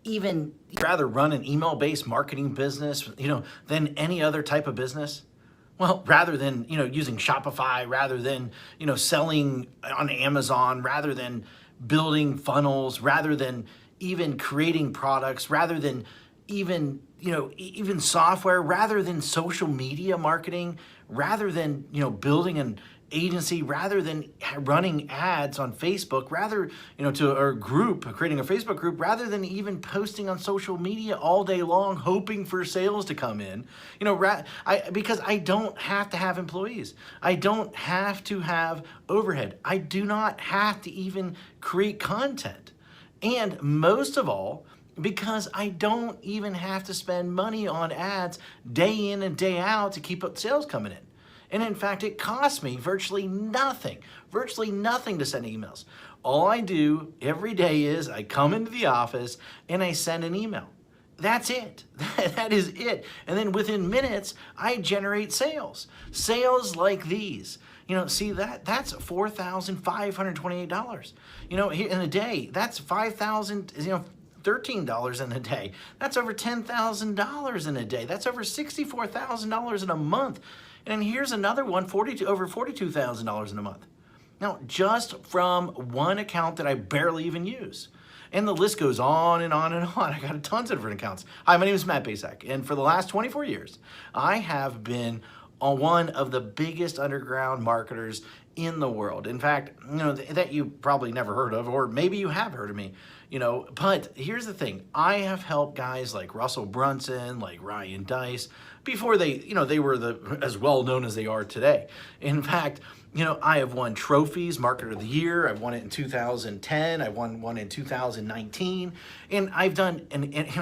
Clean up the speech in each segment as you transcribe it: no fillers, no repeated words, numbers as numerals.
even rather run an email-based marketing business, than any other type of business? Well, rather than, using Shopify, rather than, selling on Amazon, rather than building funnels, rather than even creating products, rather than even software, rather than social media marketing, rather than, building an agency, rather than running ads on Facebook, rather, creating a Facebook group, rather than even posting on social media all day long, hoping for sales to come in, because I don't have to have employees. I don't have to have overhead. I do not have to even create content. And most of all, because I don't even have to spend money on ads day in and day out to keep up sales coming in. And in fact, it costs me virtually nothing to send emails. All I do every day is I come into the office and I send an email. That's it. That is it. And then within minutes, I generate sales. Sales like these. See that's $4,528. In a day, that's $5,000, $13 in a day. That's over $10,000 in a day. That's over $64,000 in a month. And here's another one, over $42,000 in a month. Now, just from one account that I barely even use. And the list goes on and on and on. I got tons of different accounts. Hi, my name is Matt Bacak, and for the last 24 years, I have been one of the biggest underground marketers in the world. In fact, that you probably never heard of, or maybe you have heard of me, but here's the thing. I have helped guys like Russell Brunson, like Ryan Dice, before they were as well known as they are today. In fact, I have won trophies, Marketer of the Year. I've won it in 2010. I won one in 2019. And I've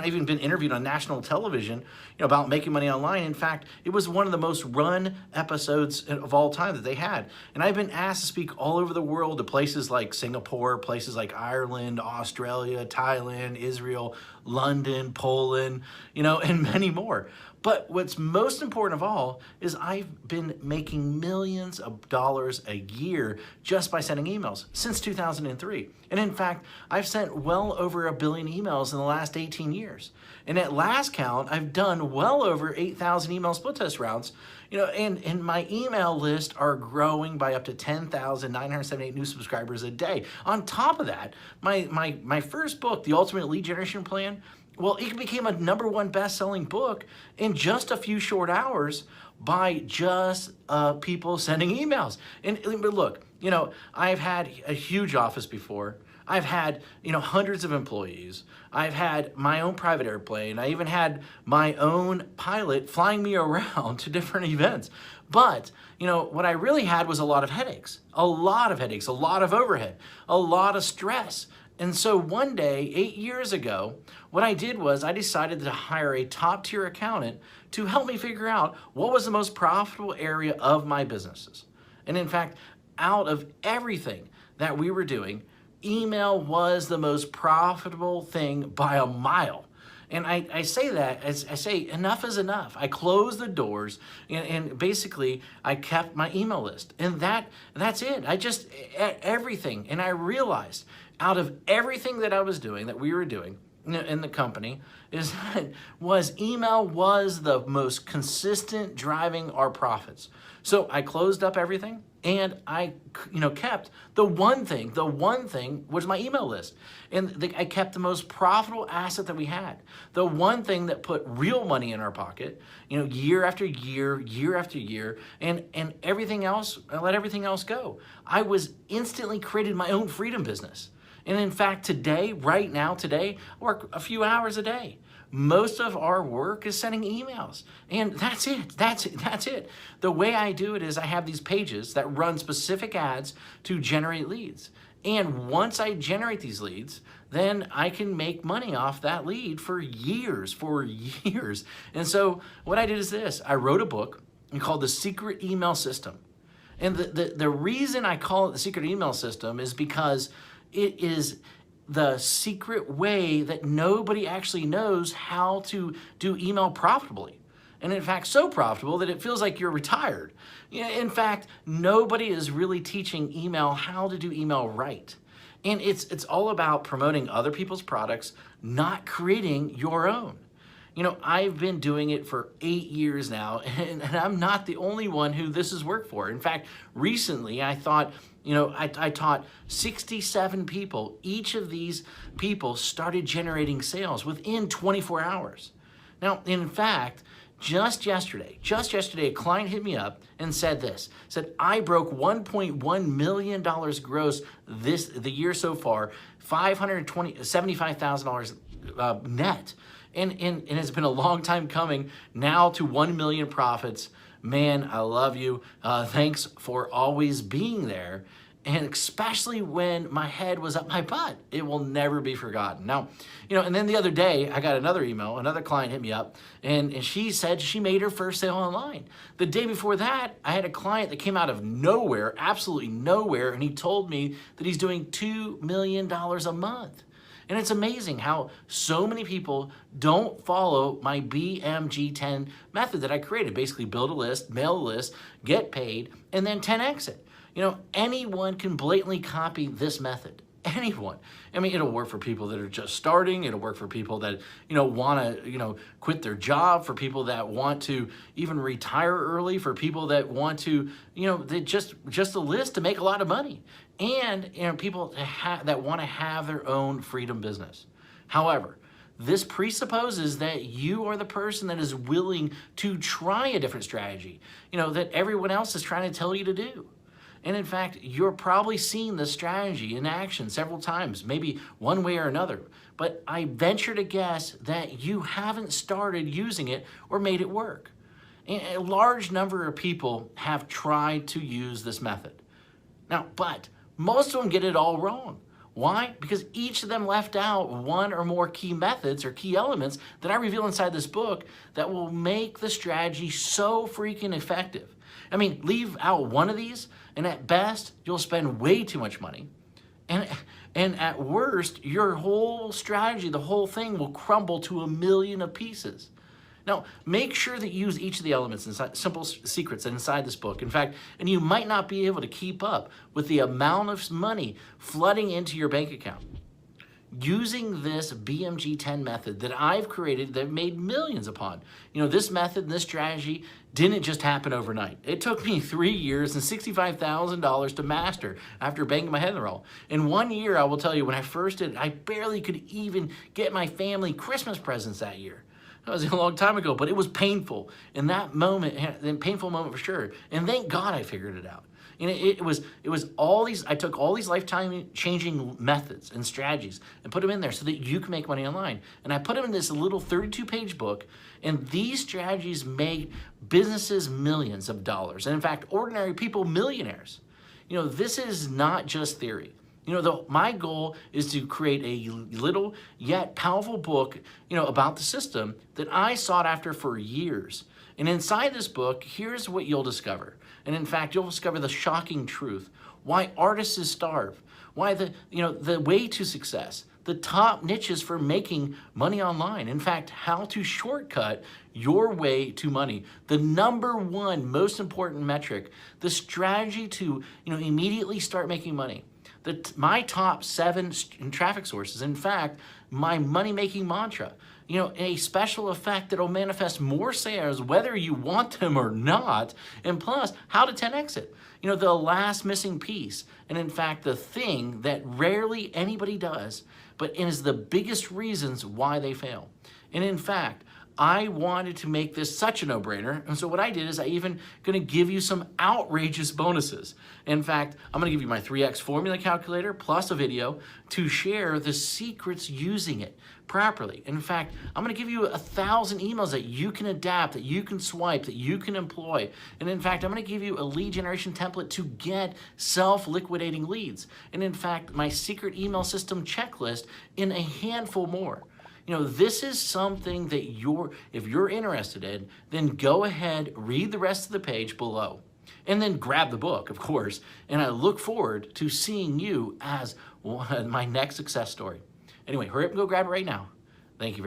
even been interviewed on national television, about making money online. In fact, it was one of the most run episodes of all time that they had. And I've been asked to speak all over the world to places like Singapore, places like Ireland, Australia, Thailand, Israel, London, Poland, and many more. But what's most important of all is I've been making millions of dollars a year just by sending emails since 2003. And in fact, I've sent well over 1 billion emails in the last 18 years. And at last count, I've done well over 8,000 email split test rounds. And my email list are growing by up to 10,978 new subscribers a day. On top of that, my first book, The Ultimate Lead Generation Plan, well, it became a #1 best-selling book in just a few short hours by just people sending emails. But look, I've had a huge office before. I've had, hundreds of employees. I've had my own private airplane. I even had my own pilot flying me around to different events. But, what I really had was a lot of headaches, a lot of overhead, a lot of stress. And so one day, 8 years ago, what I did was I decided to hire a top-tier accountant to help me figure out what was the most profitable area of my businesses. And in fact, out of everything that we were doing, email was the most profitable thing by a mile. And I say that, as I say, enough is enough. I closed the doors and basically I kept my email list. And that's it. Everything. And I realized out of everything that I was doing, that we were doing in the company, email was the most consistent driving our profits. So I closed up everything and I kept the one thing was my email list. And I kept the most profitable asset that we had. The one thing that put real money in our pocket, year after year, year after year, and everything else, I let everything else go. I was instantly created my own freedom business. And in fact, right now, I work a few hours a day. Most of our work is sending emails. And that's it. The way I do it is I have these pages that run specific ads to generate leads. And once I generate these leads, then I can make money off that lead for years. And so what I did is this. I wrote a book called The Secret Email System. And the reason I call it The Secret Email System is because it is the secret way that nobody actually knows how to do email profitably. And in fact, so profitable that it feels like you're retired. In fact, nobody is really teaching email how to do email right. And it's all about promoting other people's products, not creating your own. You know, I've been doing it for 8 years now, and I'm not the only one who this has worked for. In fact, recently I thought, you know, I taught 67 people. Each of these people started generating sales within 24 hours. Now, in fact, just yesterday, a client hit me up and said said, I broke $1.1 million gross the year so far, $75,000 net. And it's been a long time coming now to 1 million profits. Man, I love you. Thanks for always being there. And especially when my head was up my butt, it will never be forgotten. Now, you know, and then the other day I got another email, another client hit me up, and she said she made her first sale online. The day before that, I had a client that came out of nowhere, absolutely nowhere, and he told me that he's doing $2 million a month. And it's amazing how so many people don't follow my BMG10 method that I created. Basically build a list, mail a list, get paid, and then 10x it. You know, anyone can blatantly copy this method. Anyone. I mean, it'll work for people that are just starting. It'll work for people that, you know, want to, you know, quit their job, for people that want to even retire early, for people that want to, you know, they just a list to make a lot of money. And, you know, people that want to have their own freedom business. However, this presupposes that you are the person that is willing to try a different strategy, you know, that everyone else is trying to tell you to do. And in fact, you're probably seen this strategy in action several times, maybe one way or another. But I venture to guess that you haven't started using it or made it work. And a large number of people have tried to use this method. Now, but most of them get it all wrong. Why? Because each of them left out one or more key methods or key elements that I reveal inside this book that will make the strategy so freaking effective. I mean, leave out one of these, and at best, you'll spend way too much money. And at worst, your whole strategy, the whole thing will crumble to 1,000,000 of pieces. Now, make sure that you use each of the elements inside, simple secrets inside this book. In fact, and you might not be able to keep up with the amount of money flooding into your bank account. Using this BMG10 method that I've created, that I've made millions upon. You know, this method and this strategy didn't just happen overnight. It took me 3 years and $65,000 to master after banging my head in the wall. In 1 year, I will tell you, when I first did it, I barely could even get my family Christmas presents that year. That was a long time ago, but it was painful. In that moment, a painful moment for sure. And thank God I figured it out. And it was all these, I took all these lifetime changing methods and strategies and put them in there so that you can make money online. And I put them in this little 32-page book, and these strategies made businesses millions of dollars. And in fact, ordinary people millionaires. You know, this is not just theory. You know, my goal is to create a little yet powerful book, you know, about the system that I sought after for years. And inside this book, here's what you'll discover. And in fact, you'll discover the shocking truth. Why artists starve. Why the way to success. The top niches for making money online. In fact, how to shortcut your way to money. The #1 most important metric. The strategy to, you know, immediately start making money. My top 7 traffic sources. In fact, my money-making mantra. You know, a special effect that will manifest more sales whether you want them or not, and plus, how to 10x it. You know, the last missing piece, and in fact, the thing that rarely anybody does, but is the biggest reasons why they fail. And in fact, I wanted to make this such a no-brainer, and so what I did is I even gonna give you some outrageous bonuses. In fact, I'm gonna give you my 3x formula calculator plus a video to share the secrets using it properly. In fact, I'm gonna give you 1,000 emails that you can adapt, that you can swipe, that you can employ. And in fact, I'm gonna give you a lead generation template to get self-liquidating leads. And in fact, my secret email system checklist in a handful more. You know, this is something that if you're interested in, then go ahead, read the rest of the page below, and then grab the book, of course. And I look forward to seeing you as my next success story. Anyway, hurry up and go grab it right now. Thank you very much.